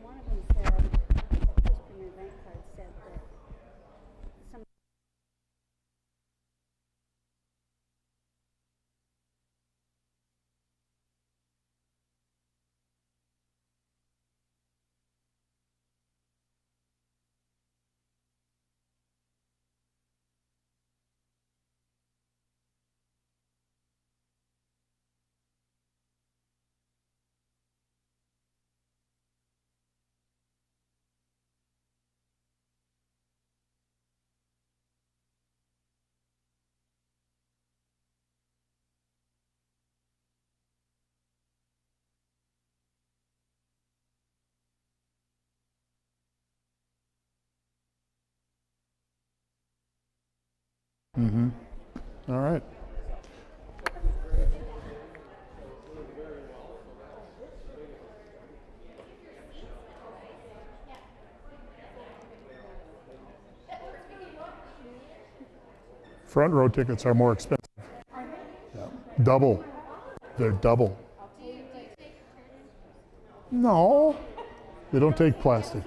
one of them said, just from your bank card said that some. Mm-hmm. All right. Front row tickets are more expensive. Yeah. Double. They're double. No, they don't take plastic.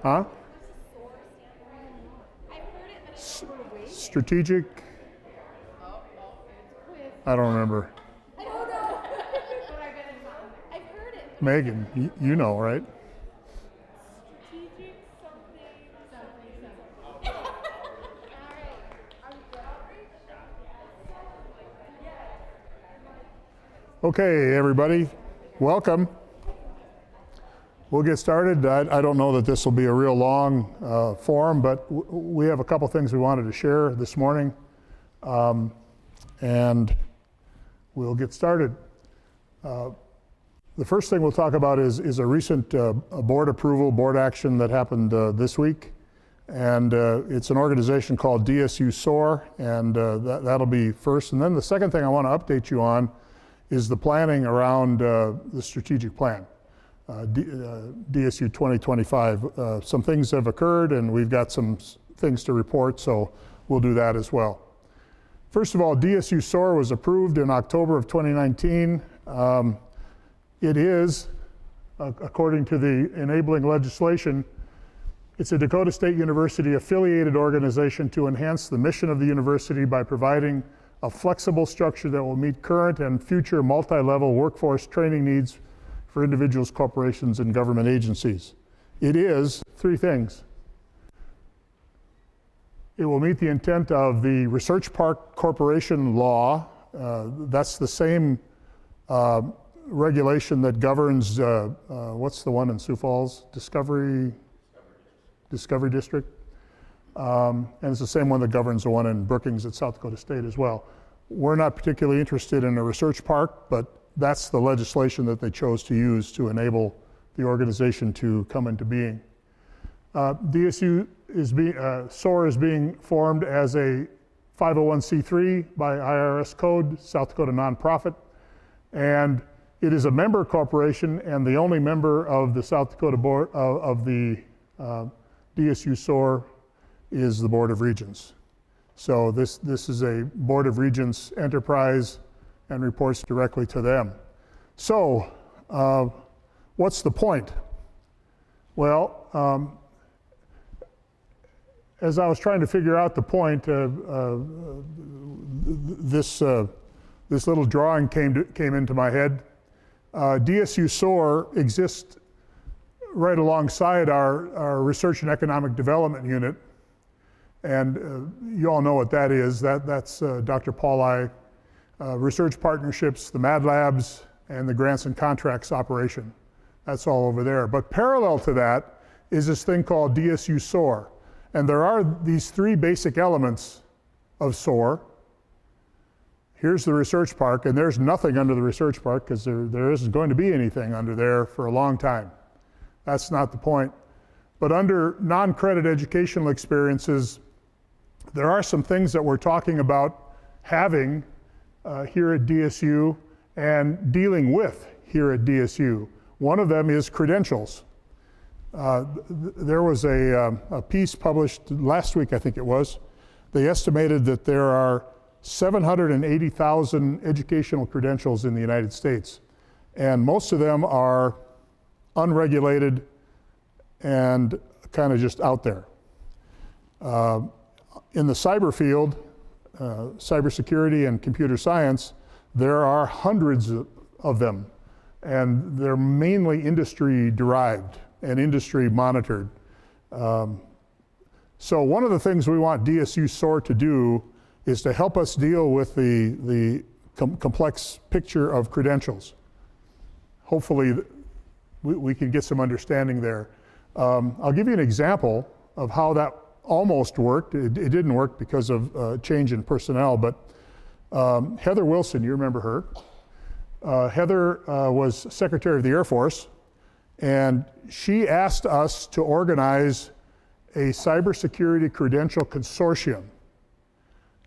Huh? Strategic? I don't remember. I don't know. But I've heard it. Megan, you know, right? Strategic something. Okay, everybody, welcome. We'll get started. I don't know that this will be a real long forum, but we have a couple things we wanted to share this morning, and we'll get started. The first thing we'll talk about is a recent board approval, board action that happened this week, and it's an organization called DSU Soar, and that'll be first. And then the second thing I want to update you on is the planning around the strategic plan. DSU 2025. Some things have occurred and we've got some things to report, so we'll do that as well. First of all, DSU Soar was approved in October of 2019. It is, according to the enabling legislation, it's a Dakota State University affiliated organization to enhance the mission of the university by providing a flexible structure that will meet current and future multi-level workforce training needs for individuals, corporations, and government agencies. It is three things. It will meet the intent of the Research Park Corporation law. That's the same regulation that governs, what's the one in Sioux Falls? Discovery District. And it's the same one that governs the one in Brookings at South Dakota State as well. We're not particularly interested in a research park, but that's the legislation that they chose to use to enable the organization to come into being. DSU is SOAR is being formed as a 501c3 by IRS code, South Dakota nonprofit, and it is a member corporation and the only member of the South Dakota board of the DSU SOAR is the Board of Regents. So this is a Board of Regents enterprise and reports directly to them. So, what's the point? Well, as I was trying to figure out the point, this little drawing came into my head. DSU SOAR exists right alongside our Research and Economic Development Unit, and you all know what that is. That's Dr. Pauli. Research partnerships, the Mad Labs, and the grants and contracts operation. That's all over there. But parallel to that is this thing called DSU Soar. And there are these three basic elements of SOAR. Here's the research park, and there's nothing under the research park because there isn't going to be anything under there for a long time. That's not the point. But under non-credit educational experiences, there are some things that we're talking about having here at DSU and dealing with here at DSU. One of them is credentials. There was a piece published last week, I think it was. They estimated that there are 780,000 educational credentials in the United States. And most of them are unregulated and kind of just out there. In the cyber field, cybersecurity and computer science, there are hundreds of them, and they're mainly industry derived and industry monitored. So one of the things we want DSU Soar to do is to help us deal with the complex picture of credentials. Hopefully we can get some understanding there. I'll give you an example of how that almost worked. It didn't work because of change in personnel, but Heather Wilson, you remember her. Heather was Secretary of the Air Force, and she asked us to organize a cybersecurity credential consortium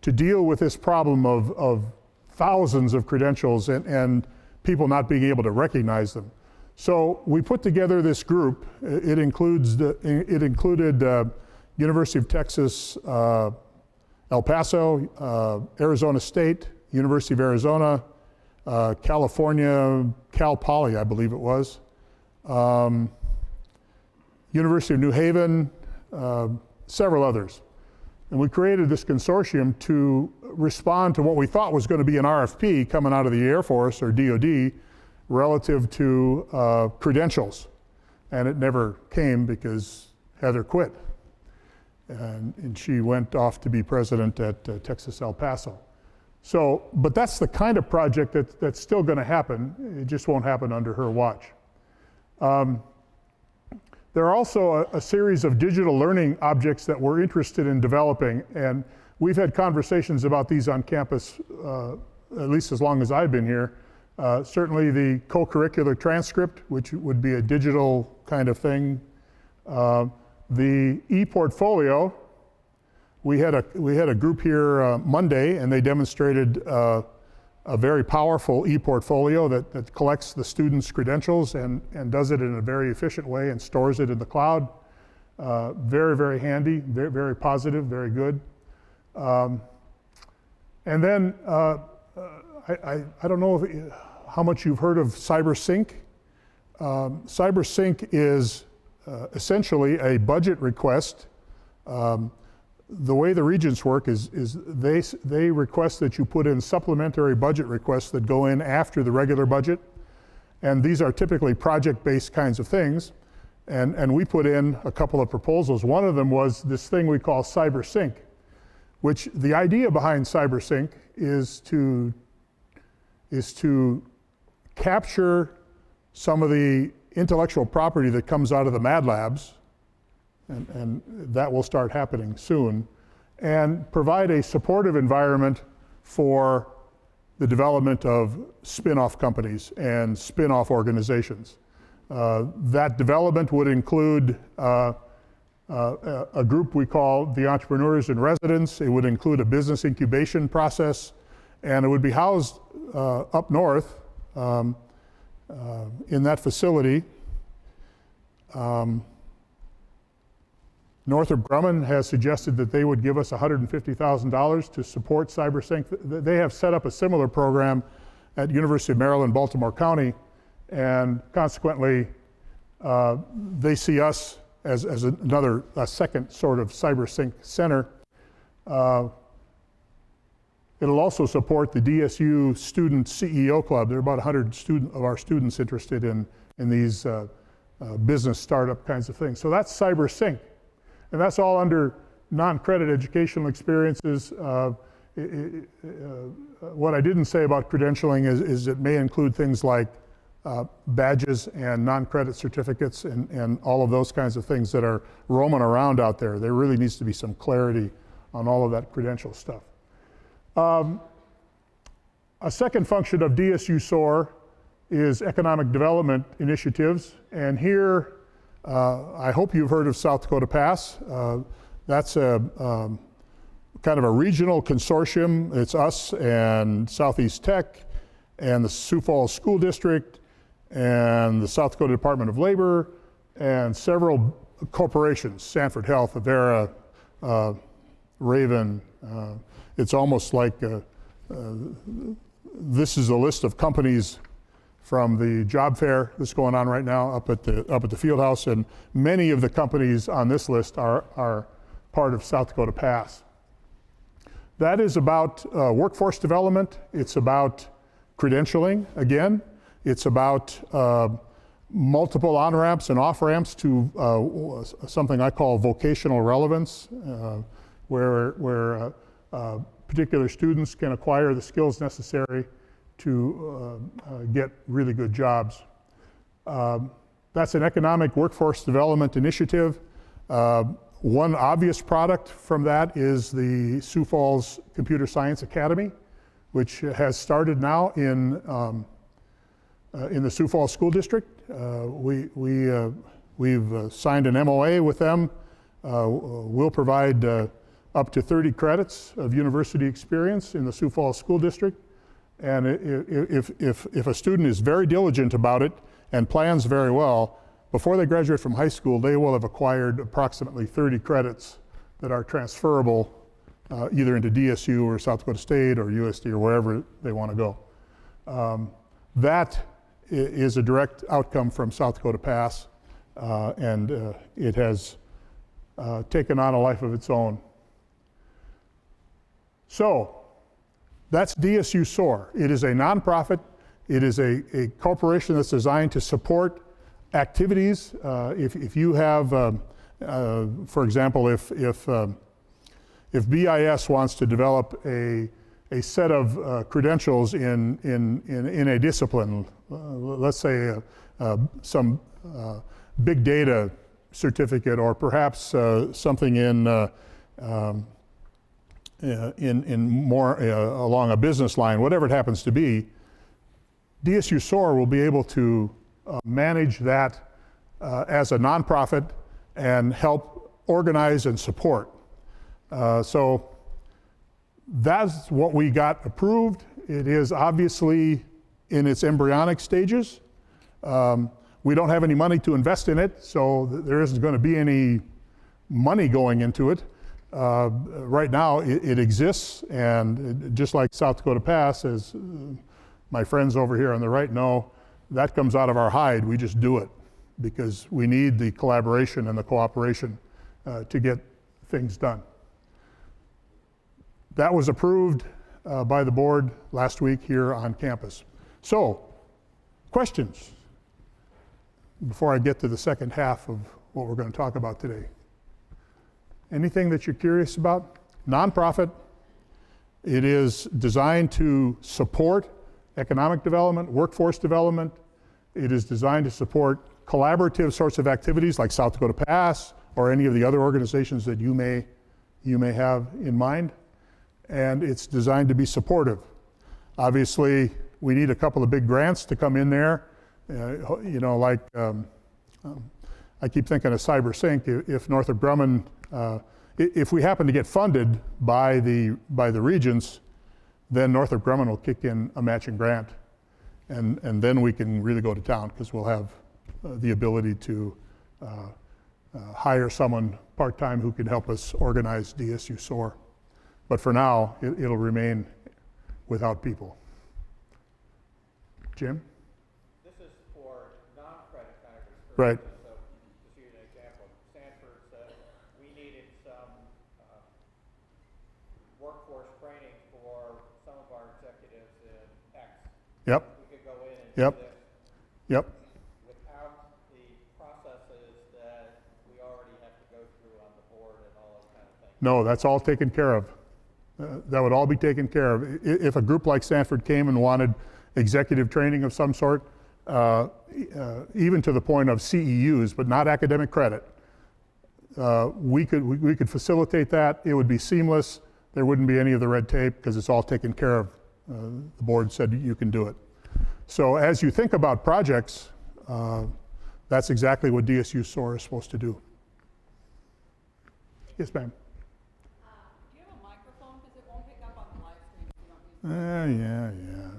to deal with this problem of thousands of credentials and people not being able to recognize them. So we put together this group. It included University of Texas, El Paso, Arizona State, University of Arizona, California, Cal Poly, I believe it was, University of New Haven, several others. And we created this consortium to respond to what we thought was going to be an RFP coming out of the Air Force or DoD relative to credentials. And it never came because Heather quit. And she went off to be president at Texas El Paso. So, but that's the kind of project that's still going to happen. It just won't happen under her watch. There are also a series of digital learning objects that we're interested in developing, and we've had conversations about these on campus, at least as long as I've been here. Certainly the co-curricular transcript, which would be a digital kind of thing. The e-portfolio, we had a group here Monday, and they demonstrated a very powerful e-portfolio that collects the students' credentials and does it in a very efficient way and stores it in the cloud. Very, very handy, very, very positive, very good. And then I don't know how much you've heard of CyberSync. CyberSync is essentially a budget request. The way the regents work is they request that you put in supplementary budget requests that go in after the regular budget. And these are typically project-based kinds of things. And we put in a couple of proposals. One of them was this thing we call CyberSync, which the idea behind CyberSync is to capture some of the intellectual property that comes out of the Mad Labs, and that will start happening soon, and provide a supportive environment for the development of spin-off companies and spin-off organizations. That development would include a group we call the Entrepreneurs in Residence. It would include a business incubation process, and it would be housed up north in that facility. Northrop Grumman has suggested that they would give us $150,000 to support CyberSync. They have set up a similar program at University of Maryland, Baltimore County, and consequently, they see us as a second sort of CyberSync center. It'll also support the DSU Student CEO Club. There are about 100 of our students interested in these business startup kinds of things. So that's CyberSync. And that's all under non-credit educational experiences. What I didn't say about credentialing is it may include things like badges and non-credit certificates and all of those kinds of things that are roaming around out there. There really needs to be some clarity on all of that credential stuff. A second function of DSU Soar is economic development initiatives. And here, I hope you've heard of South Dakota Pass. That's a kind of a regional consortium. It's us and Southeast Tech and the Sioux Falls School District and the South Dakota Department of Labor and several corporations, Sanford Health, Avera, Raven. It's almost like this is a list of companies from the job fair that's going on right now up at the field house, and many of the companies on this list are part of South Dakota Pass. That is about workforce development. It's about credentialing, again. It's about multiple on-ramps and off-ramps to something I call vocational relevance, where particular students can acquire the skills necessary to get really good jobs. That's an economic workforce development initiative. One obvious product from that is the Sioux Falls Computer Science Academy, which has started now in the Sioux Falls School District. We've signed an MOA with them. We'll provide up to 30 credits of university experience in the Sioux Falls School District. And if a student is very diligent about it and plans very well, before they graduate from high school, they will have acquired approximately 30 credits that are transferable either into DSU or South Dakota State or USD or wherever they want to go. That is a direct outcome from South Dakota Pass, and it has taken on a life of its own. So, that's DSU Soar. It is a nonprofit. It is a corporation that's designed to support activities. If you have, for example, if BIS wants to develop a set of credentials in a discipline, let's say some big data certificate, or perhaps something in more along a business line, whatever it happens to be, DSU Soar will be able to manage that as a nonprofit and help organize and support. So that's what we got approved. It is obviously in its embryonic stages. We don't have any money to invest in it, so there isn't going to be any money going into it. Right now, it exists, and just like South Dakota Pass, as my friends over here on the right know, that comes out of our hide. We just do it because we need the collaboration and the cooperation to get things done. That was approved by the board last week here on campus. So, questions before I get to the second half of what we're going to talk about today? Anything that you're curious about? Nonprofit. It is designed to support economic development, workforce development. It is designed to support collaborative sorts of activities like South Dakota Pass or any of the other organizations that you may have in mind. And it's designed to be supportive. Obviously, we need a couple of big grants to come in there. Like I keep thinking of CyberSync. If Northrop Grumman, if we happen to get funded by the regents, then Northrop Grumman will kick in a matching grant, and then we can really go to town because we'll have the ability to hire someone part-time who can help us organize DSU Soar. But for now, it'll remain without people. Jim? This is for non-credit kind of experiences. Right. So, just to use an example, Stanford said we needed some workforce training for some of our executives in X. Yep. We could go in and Yep. do this Yep. without the processes that we already have to go through on the board and all those kind of things. No, that's all taken care of. That would all be taken care of. If a group like Stanford came and wanted executive training of some sort, even to the point of CEUs, but not academic credit, we could facilitate that. It would be seamless. There wouldn't be any of the red tape because it's all taken care of. The board said you can do it. So as you think about projects, that's exactly what DSU Soar is supposed to do. Yes, ma'am. Do you have a microphone? Because it won't pick up on the live stream if you don't use it. Yeah.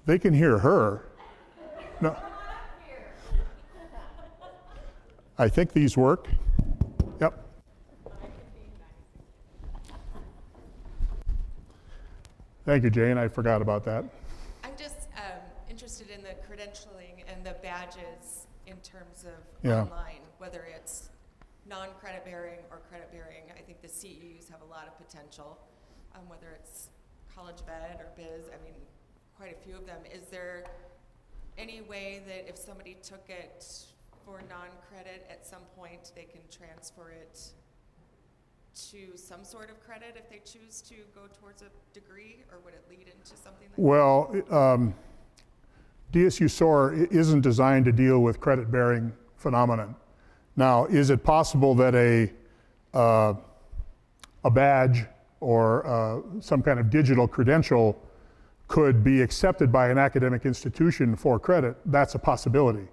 They can hear her. No. I think these work. Yep. Thank you, Jane. I forgot about that. I'm just interested in the credentialing and the badges in terms of Yeah. online, whether it's non-credit bearing or credit bearing. I think the CEUs have a lot of potential, whether it's College of Ed or Biz, I mean, quite a few of them. Is there any way that if somebody took it for non-credit at some point, they can transfer it to some sort of credit if they choose to go towards a degree, or would it lead into something like Well, DSU Soar isn't designed to deal with credit-bearing phenomenon. Now, is it possible that a badge or some kind of digital credential could be accepted by an academic institution for credit? That's a possibility,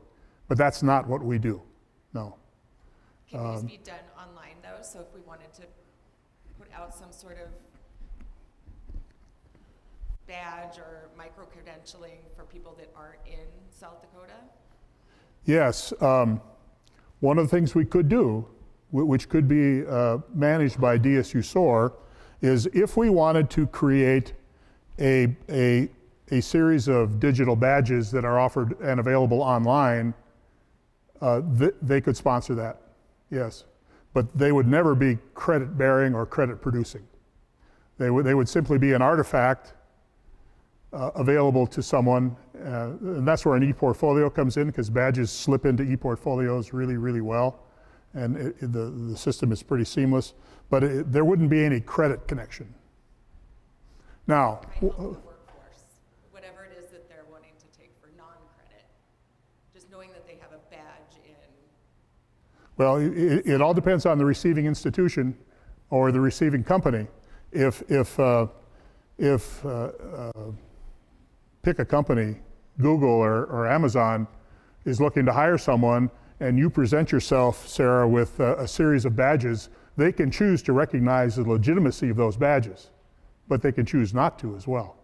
but that's not what we do, no. Can these be done online though? So if we wanted to put out some sort of badge or micro-credentialing for people that aren't in South Dakota? Yes, one of the things we could do, which could be managed by DSU Soar, is if we wanted to create a series of digital badges that are offered and available online, they could sponsor that, yes. But they would never be credit bearing or credit producing. They would simply be an artifact available to someone, and that's where an e-portfolio comes in, because badges slip into e-portfolios really, really well, and the system is pretty seamless, but there wouldn't be any credit connection. Now, Kind of the workforce, whatever it is that they're wanting to take for non-credit, just knowing that they have a badge in. well, it all depends on the receiving institution or the receiving company. If pick a company, Google or Amazon is looking to hire someone, and you present yourself, Sarah, with a series of badges, they can choose to recognize the legitimacy of those badges, but they can choose not to as well,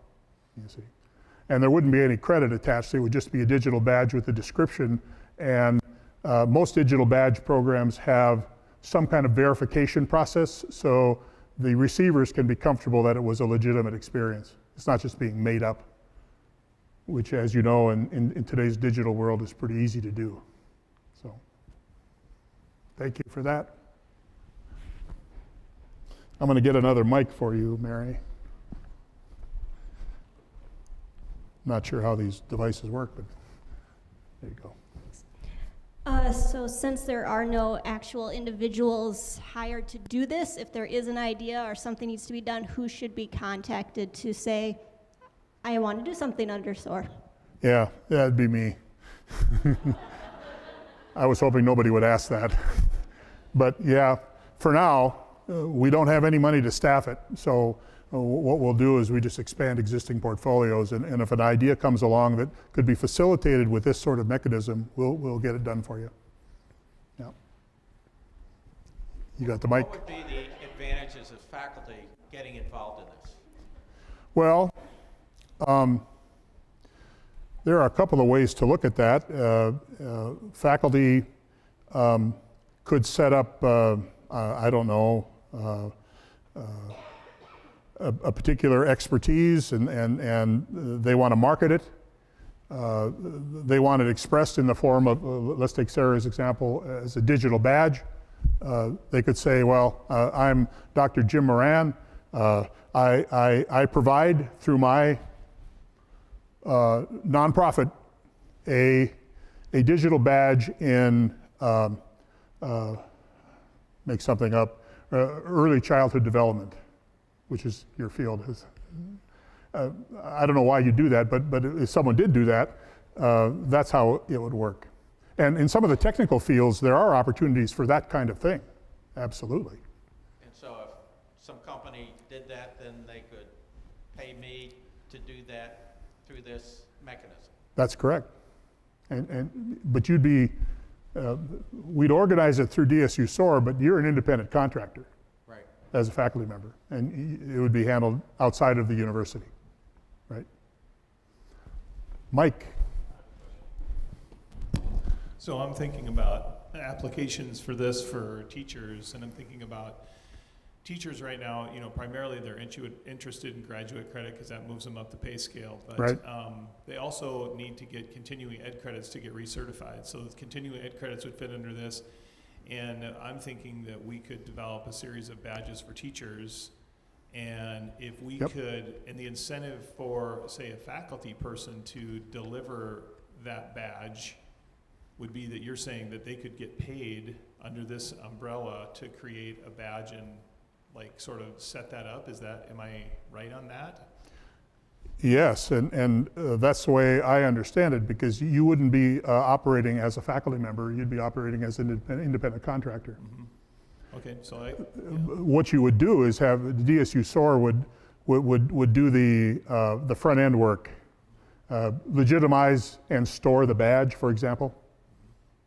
you see. And there wouldn't be any credit attached. It would just be a digital badge with a description, and most digital badge programs have some kind of verification process, so the receivers can be comfortable that it was a legitimate experience. It's not just being made up, which, as you know, in today's digital world is pretty easy to do. So, thank you for that. I'm going to get another mic for you, Mary. Not sure how these devices work, but there you go. So since there are no actual individuals hired to do this, if there is an idea or something needs to be done, who should be contacted to say, I want to do something under SOAR? Yeah, that'd be me. I was hoping nobody would ask that. But yeah, for now, we don't have any money to staff it. So what we'll do is we just expand existing portfolios, and if an idea comes along that could be facilitated with this sort of mechanism, we'll get it done for you. Yeah. You got the mic? What would be the advantages of faculty getting involved in this? Well, there are a couple of ways to look at that. Faculty could set up, I don't know, a particular expertise, and they want to market it. They want it expressed in the form of, let's take Sarah's example, as a digital badge. They could say, well, I'm Dr. Jim Moran. I provide through my nonprofit a digital badge in, make something up, early childhood development, which is your field. I don't know why you do that, but if someone did do that, that's how it would work. And in some of the technical fields, there are opportunities for that kind of thing, absolutely. And so if some company did that, then they could pay me to do that through this mechanism. That's correct. But you'd be, we'd organize it through DSU Soar, but you're an independent contractor. Right. As a faculty member, and it would be handled outside of the university, right? Mike. So I'm thinking about applications for this for teachers, and I'm thinking about teachers right now, primarily they're interested in graduate credit because that moves them up the pay scale. But Right. they also need to get continuing ed credits to get recertified. So the continuing ed credits would fit under this. And I'm thinking that we could develop a series of badges for teachers. And if we Yep. could, and the incentive for, say, a faculty person to deliver that badge would be that you're saying that they could get paid under this umbrella to create a badge and like sort of set that up. Am I right on that? Yes, and that's the way I understand it, because you wouldn't be operating as a faculty member, you'd be operating as an independent contractor. Okay, so What you would do is have the DSU Soar would do the front end work, legitimize and store the badge, for example.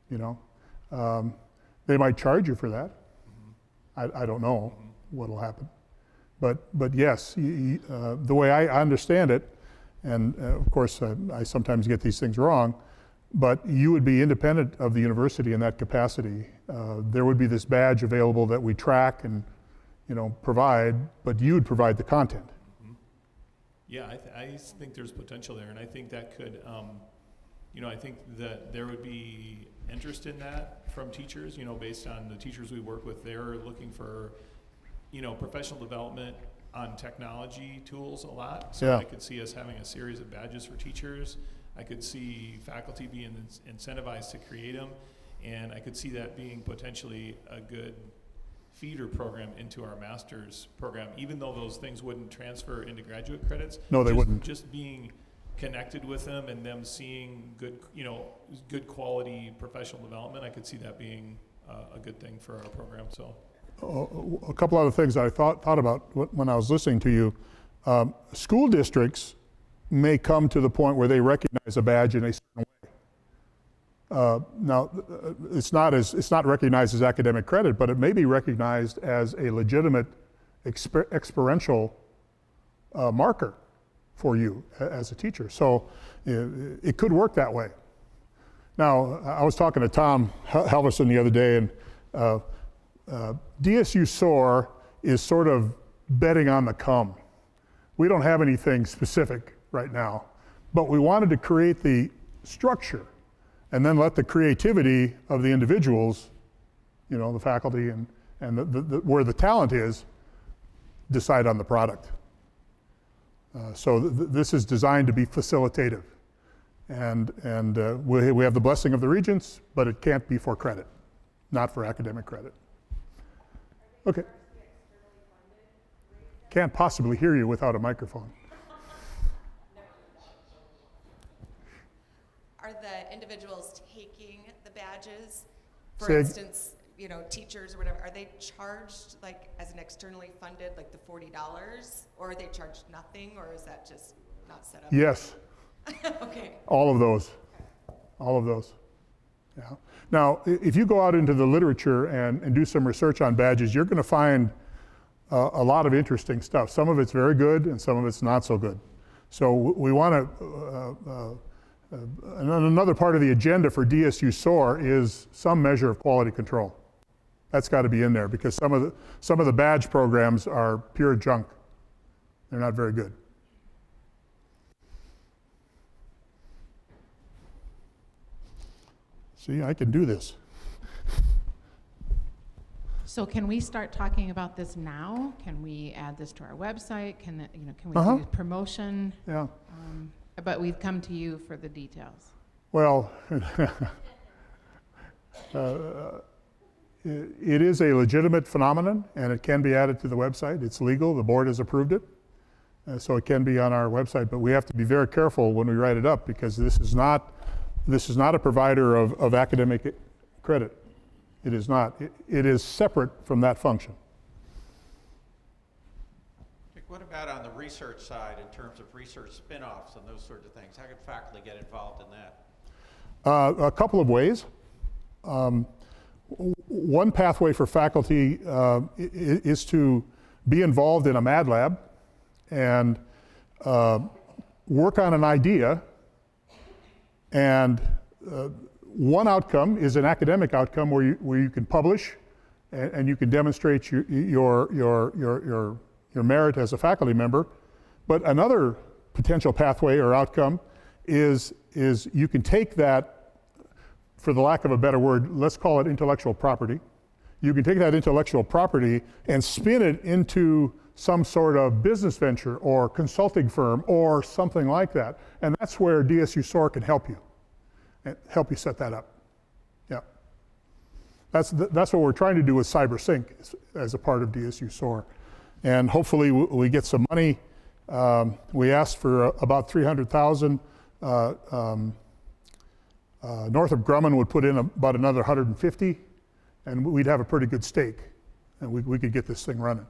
They might charge you for that. I don't know what'll happen, but yes, the way I understand it, and of course I sometimes get these things wrong, but you would be independent of the university in that capacity. There would be this badge available that we track and provide, but you would provide the content. yeah, I think there's potential there, and I think that could, I think that there would be interest in that from teachers, based on the teachers we work with. They're looking for, professional development on technology tools a lot. So Yeah. I could see us having a series of badges for teachers. I could see faculty being incentivized to create them, and I could see that being potentially a good feeder program into our master's program, even though those things wouldn't transfer into graduate credits. No, they wouldn't. Just being connected with them and them seeing good, good quality professional development, I could see that being a good thing for our program. So, A couple other things I thought about when I was listening to you. School districts may come to the point where they recognize a badge in a certain way. Now, it's not recognized as academic credit, but it may be recognized as a legitimate experiential marker for you as a teacher. So it could work that way. Now, I was talking to Tom Helverson the other day, and DSU Soar is sort of betting on the come. We don't have anything specific right now, but we wanted to create the structure and then let the creativity of the individuals, the faculty and where the talent is, decide on the product. So this is designed to be facilitative. And we have the blessing of the regents, but it can't be for credit, not for academic credit. Okay. Can't possibly hear you without a microphone. Are the individuals taking the badges, for Say- instance, teachers or whatever, are they charged like as an externally funded, like the $40, or are they charged nothing, or is that just not set up? Yes, Okay. all of those. All of those. Yeah. Now, if you go out into the literature and do some research on badges, you're going to find a lot of interesting stuff. Some of it's very good, and some of it's not so good. So we want to. Another part of the agenda for DSU Soar is some measure of quality control. That's got to be in there, because some of the badge programs are pure junk. They're not very good. See, I can do this. So can we start talking about this now? Can we add this to our website? Can we do promotion? Yeah. But we've come to you for the details. Well, it is a legitimate phenomenon, and it can be added to the website. It's legal. The board has approved it. So it can be on our website, but we have to be very careful when we write it up, because this is not a provider of academic credit. It is not. It is separate from that function. What about on the research side in terms of research spin-offs and those sorts of things? How could faculty get involved in that? A couple of ways. One pathway for faculty is to be involved in a Mad Lab and work on an idea, and one outcome is an academic outcome where you can publish and you can demonstrate your merit as a faculty member. But another potential pathway or outcome is you can take that, for the lack of a better word, let's call it intellectual property. You can take that intellectual property and spin it into some sort of business venture or consulting firm or something like that. And that's where DSU Soar can help you, and help you set that up. Yeah. That's what we're trying to do with CyberSync as a part of DSU Soar. And hopefully we get some money. We asked for about $300,000. Northrop Grumman would put in about another 150, and we'd have a pretty good stake, and we could get this thing running.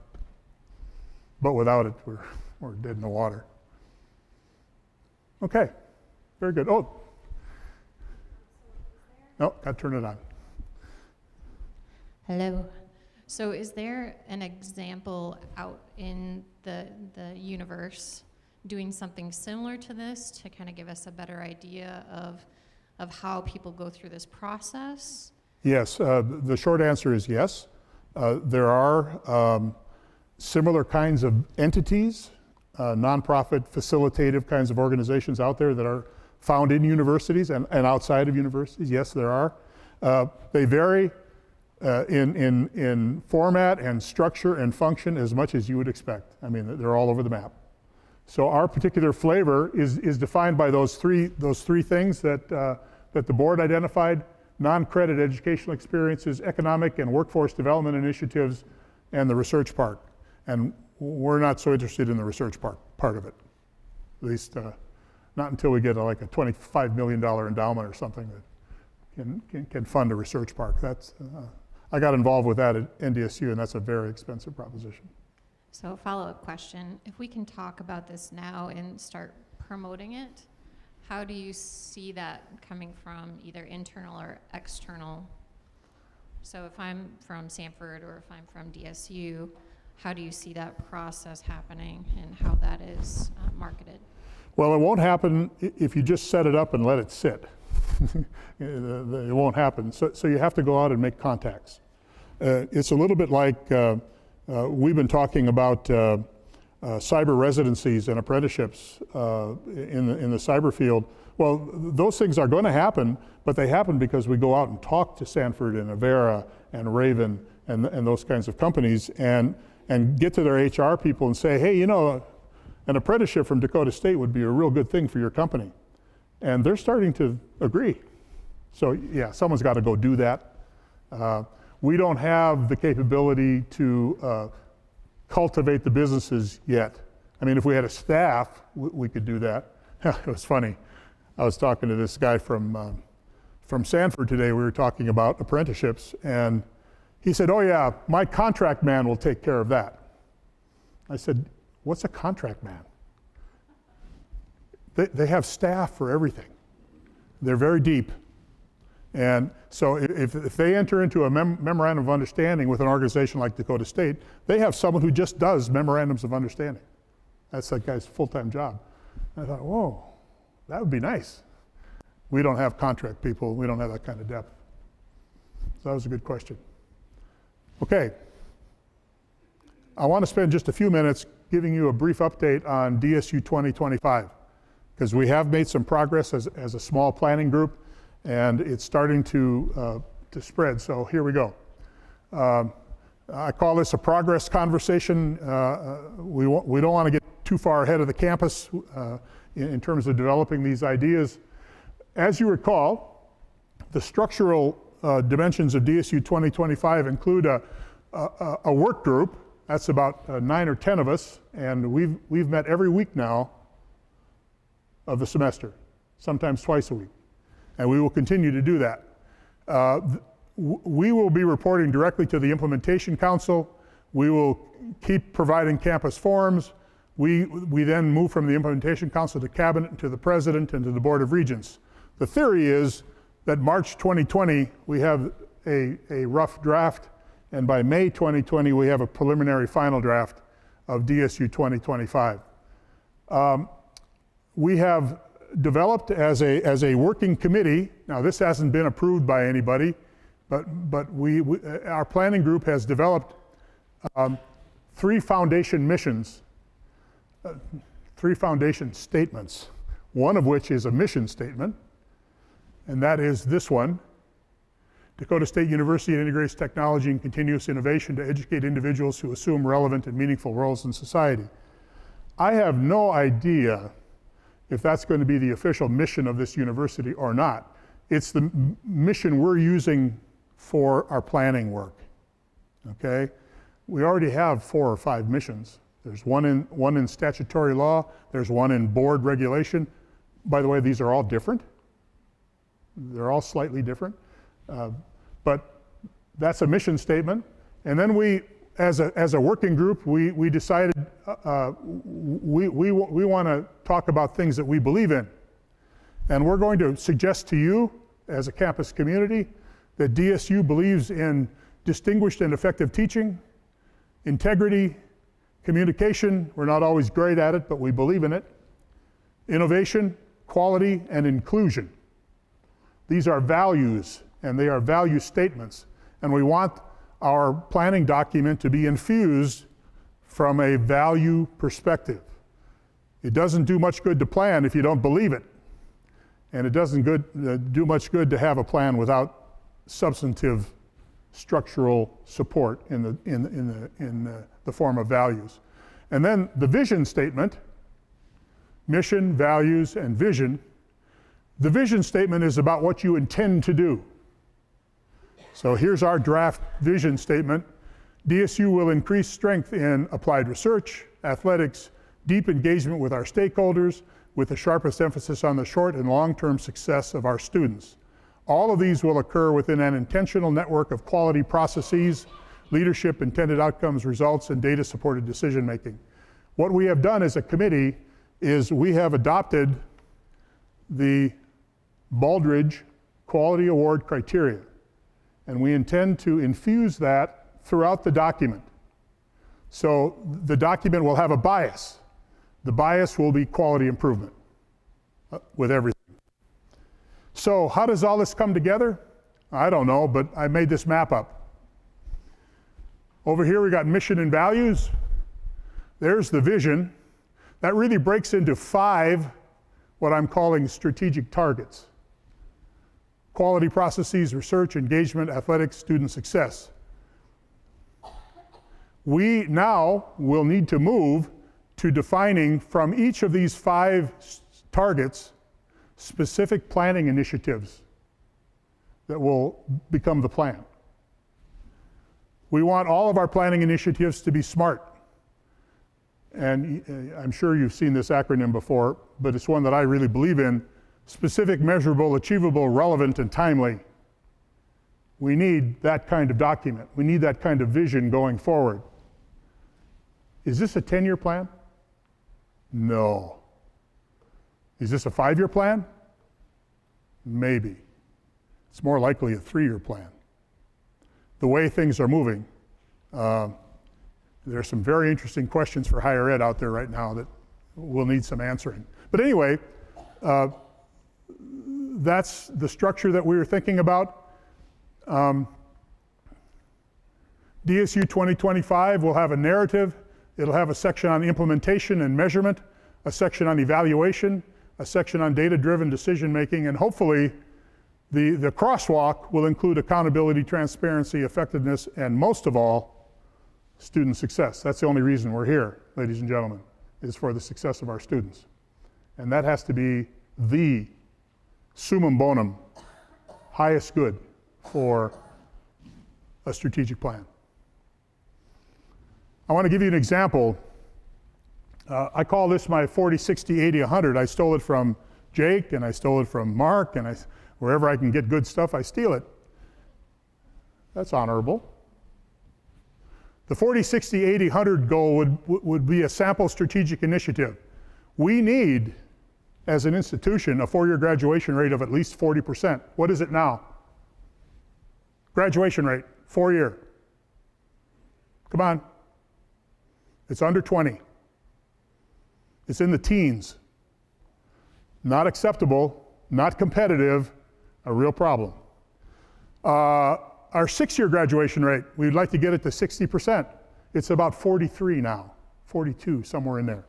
But without it, we're dead in the water. Okay, very good. Oh, no, got to turn it on. Hello. So is there an example out in the universe doing something similar to this to kind of give us a better idea of how people go through this process? Yes, the short answer is yes. There are similar kinds of entities, nonprofit, facilitative kinds of organizations out there that are found in universities and outside of universities. Yes, there are. They vary in format and structure and function as much as you would expect. I mean, they're all over the map. So our particular flavor is defined by those three things that the board identified: non-credit educational experiences, economic and workforce development initiatives, and the research part. And we're not so interested in the research part of it, at least not until we get like a $25 million endowment or something that can fund a research park. That's I got involved with that at NDSU, and that's a very expensive proposition. So a follow-up question, if we can talk about this now and start promoting it, how do you see that coming from either internal or external? So if I'm from Sanford or if I'm from DSU, how do you see that process happening and how that is marketed? Well, it won't happen if you just set it up and let it sit. It won't happen. So you have to go out and make contacts. It's a little bit like we've been talking about cyber residencies and apprenticeships in the cyber field. Well, those things are going to happen, but they happen because we go out and talk to Sanford and Avera and Raven and those kinds of companies and get to their HR people and say, hey, you know, an apprenticeship from Dakota State would be a real good thing for your company. And they're starting to agree. So yeah, someone's got to go do that. We don't have the capability to cultivate the businesses yet. I mean, if we had a staff, we could do that. It was funny. I was talking to this guy from Sanford today. We were talking about apprenticeships, and he said, oh yeah, my contract man will take care of that. I said, what's a contract man? They have staff for everything. They're very deep. And so if they enter into a memorandum of understanding with an organization like Dakota State, they have someone who just does memorandums of understanding. That's that guy's full-time job. And I thought, whoa, that would be nice. We don't have contract people. We don't have that kind of depth. So that was a good question. Okay. I want to spend just a few minutes giving you a brief update on DSU 2025, because we have made some progress as a small planning group, and it's starting to spread. So here we go. I call this a progress conversation. We don't want to get too far ahead of the campus in terms of developing these ideas. As you recall, the structural dimensions of DSU 2025 include a work group. That's about 9 or 10 of us, and we've met every week now of the semester, sometimes twice a week, and we will continue to do that. We will be reporting directly to the Implementation Council. We will keep providing campus forums. We then move from the Implementation Council to Cabinet and to the President and to the Board of Regents. The theory is that March 2020 we have a rough draft, and by May 2020 we have a preliminary final draft of DSU 2025. We have developed as a working committee. Now this hasn't been approved by anybody, but our planning group has developed 3 foundation missions, 3 foundation statements, one of which is a mission statement, and that is this one. Dakota State University integrates technology and continuous innovation to educate individuals who assume relevant and meaningful roles in society. I have no idea if that's going to be the official mission of this university or not. It's the mission we're using for our planning work, okay? We already have 4 or 5 missions. There's one in statutory law, there's one in board regulation. By the way, these are all different. They're all slightly different. But that's a mission statement. And then we, as a working group, we decided we want to talk about things that we believe in. And we're going to suggest to you, as a campus community, that DSU believes in distinguished and effective teaching, integrity, communication, we're not always great at it, but we believe in it, innovation, quality, and inclusion. These are values, and they are value statements. And we want our planning document to be infused from a value perspective. It doesn't do much good to plan if you don't believe it. And it doesn't do much good to have a plan without substantive structural support in the form of values. And then the vision statement, mission, values, and vision. The vision statement is about what you intend to do. So here's our draft vision statement. DSU will increase strength in applied research, athletics, deep engagement with our stakeholders, with the sharpest emphasis on the short and long-term success of our students. All of these will occur within an intentional network of quality processes, leadership, intended outcomes, results, and data-supported decision-making. What we have done as a committee is we have adopted the Baldrige Quality Award criteria, and we intend to infuse that throughout the document. So the document will have a bias. The bias will be quality improvement with everything. So how does all this come together? I don't know, but I made this map up. Over here we got mission and values. There's the vision. That really breaks into 5 what I'm calling strategic targets. Quality processes, research, engagement, athletics, student success. We now will need to move to defining from each of these 5 targets specific planning initiatives that will become the plan. We want all of our planning initiatives to be SMART. And I'm sure you've seen this acronym before, but it's one that I really believe in. Specific, measurable, achievable, relevant, and timely. We need that kind of document. We need that kind of vision going forward. Is this a 10-year plan? No. Is this a 5-year plan? Maybe. It's more likely a 3-year plan. The way things are moving, there are some very interesting questions for higher ed out there right now that will need some answering. But anyway, that's the structure that we were thinking about. DSU 2025 will have a narrative. It'll have a section on implementation and measurement, a section on evaluation, a section on data-driven decision-making, and hopefully the crosswalk will include accountability, transparency, effectiveness, and most of all, student success. That's the only reason we're here, ladies and gentlemen, is for the success of our students. And that has to be the summum bonum, highest good for a strategic plan. I want to give you an example. I call this my 40, 60, 80, 100. I stole it from Jake, and I stole it from Mark, and wherever I can get good stuff, I steal it. That's honorable. The 40, 60, 80, 100 goal would be a sample strategic initiative. We need, as an institution, a 4-year graduation rate of at least 40%. What is it now? Graduation rate, 4-year. Come on. It's under 20. It's in the teens. Not acceptable, not competitive, a real problem. Our 6-year graduation rate, we'd like to get it to 60%. It's about 43 now, 42, somewhere in there.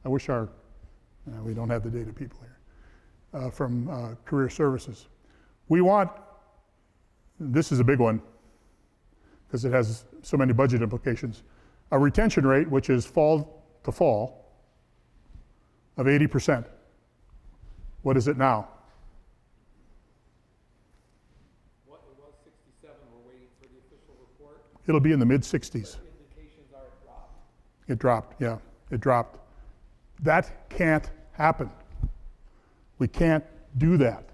I wish we don't have the data people here, from career services. We want, this is a big one, because it has so many budget implications, a retention rate, which is fall to fall, of 80%. What is it now? What, it was 67, we're waiting for the official report. It'll be in the mid-60s. Indications are it dropped. It dropped, yeah, it dropped. That can't happen. We can't do that.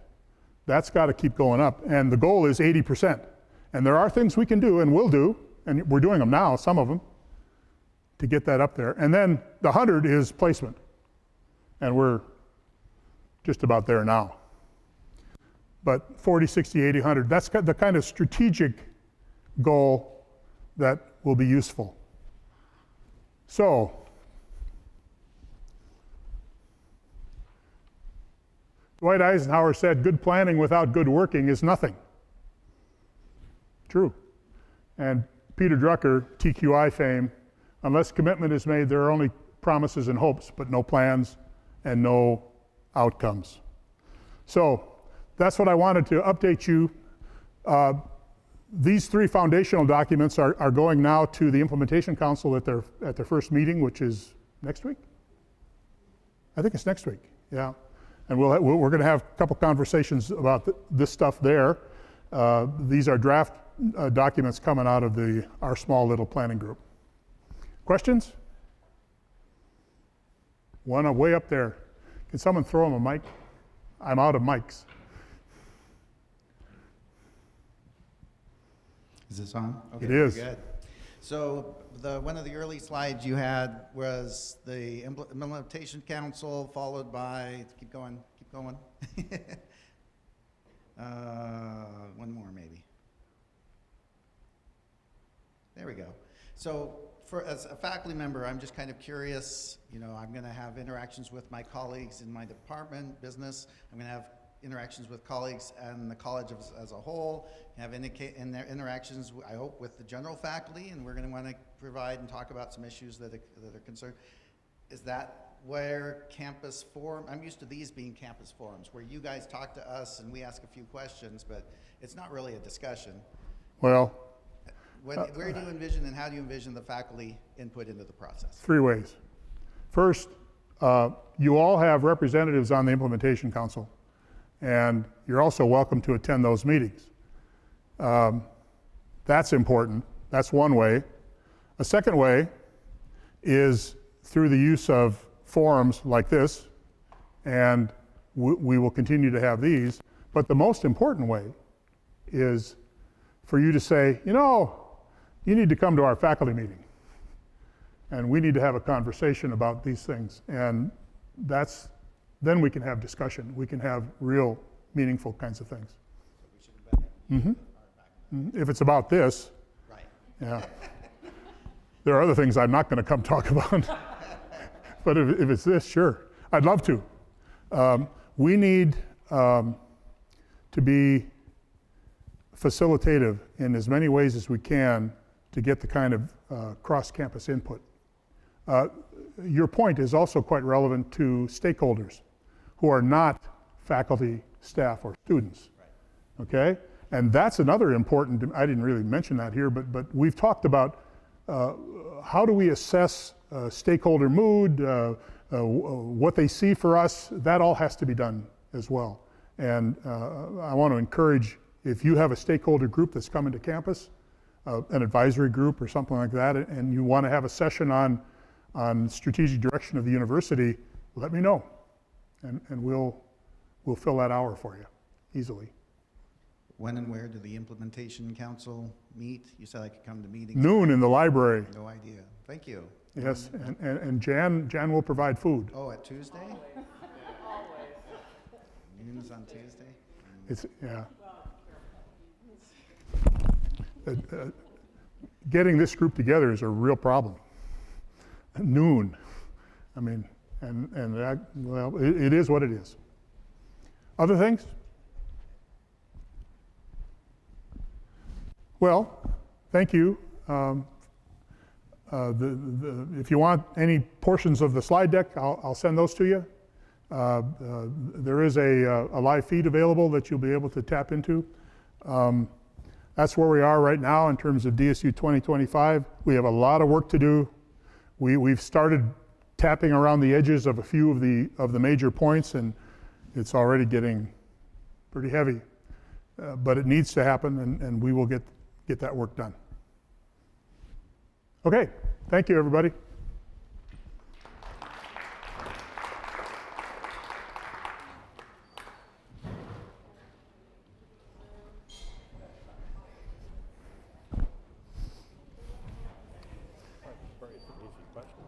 That's got to keep going up. And the goal is 80%. And there are things we can do and will do, and we're doing them now, some of them, to get that up there. And then the 100 is placement. And we're just about there now. But 40, 60, 80, 100, that's the kind of strategic goal that will be useful. So, Dwight Eisenhower said, good planning without good working is nothing. True. And Peter Drucker, TQI fame, unless commitment is made, there are only promises and hopes, but no plans and no outcomes. So that's what I wanted to update you. These 3 foundational documents are going now to the Implementation Council at their first meeting, which is next week? I think it's next week, yeah. And we're going to have a couple conversations about this stuff there. These are draft documents coming out of our small little planning group. Questions? One way up there. Can someone throw him a mic? I'm out of mics. Is this on? Okay, it is. Good. So one of the early slides you had was the Implementation Council, followed by, keep going. One more maybe. There we go. So as a faculty member, I'm just kind of curious, I'm going to have interactions with my colleagues in my department, business. I'm going to have interactions with colleagues and the college as a whole, have interactions, I hope, with the general faculty, and we're going to want to provide and talk about some issues that are concerned. Is that where campus forum, I'm used to these being campus forums, where you guys talk to us and we ask a few questions, but it's not really a discussion. Well, where do you envision and how do you envision the faculty input into the process? 3 ways. First, you all have representatives on the Implementation Council, and you're also welcome to attend those meetings. That's important. That's one way. A second way is through the use of forums like this, and we will continue to have these. But the most important way is for you to say, you need to come to our faculty meeting, and we need to have a conversation about these things. And then we can have discussion. We can have real meaningful kinds of things. If it's about this, right. Yeah. There are other things I'm not going to come talk about. But if it's this, sure. I'd love to. We need to be facilitative in as many ways as we can to get the kind of cross-campus input. Your point is also quite relevant to stakeholders who are not faculty, staff, or students. Right. Okay? And that's another important, I didn't really mention that here, but we've talked about how do we assess stakeholder mood, what they see for us. That all has to be done as well. And I want to encourage, if you have a stakeholder group that's coming to campus, an advisory group or something like that, and you want to have a session on strategic direction of the university, let me know. And we'll fill that hour for you easily. When and where do the Implementation Council meet? You said I could come to meetings. Noon in the library. No idea. Thank you. Yes, and Jan will provide food. Oh, at Tuesday? Always. Noon's on Tuesday? It's, yeah. Getting this group together is a real problem. At noon. I mean, and that, well, it is what it is. Other things? Well, thank you. If you want any portions of the slide deck, I'll send those to you. There is a live feed available that you'll be able to tap into. That's where we are right now in terms of DSU 2025. We have a lot of work to do. We've started tapping around the edges of a few of the major points, and it's already getting pretty heavy. But it needs to happen, and we will get that work done. Okay, thank you, everybody. Very easy questions.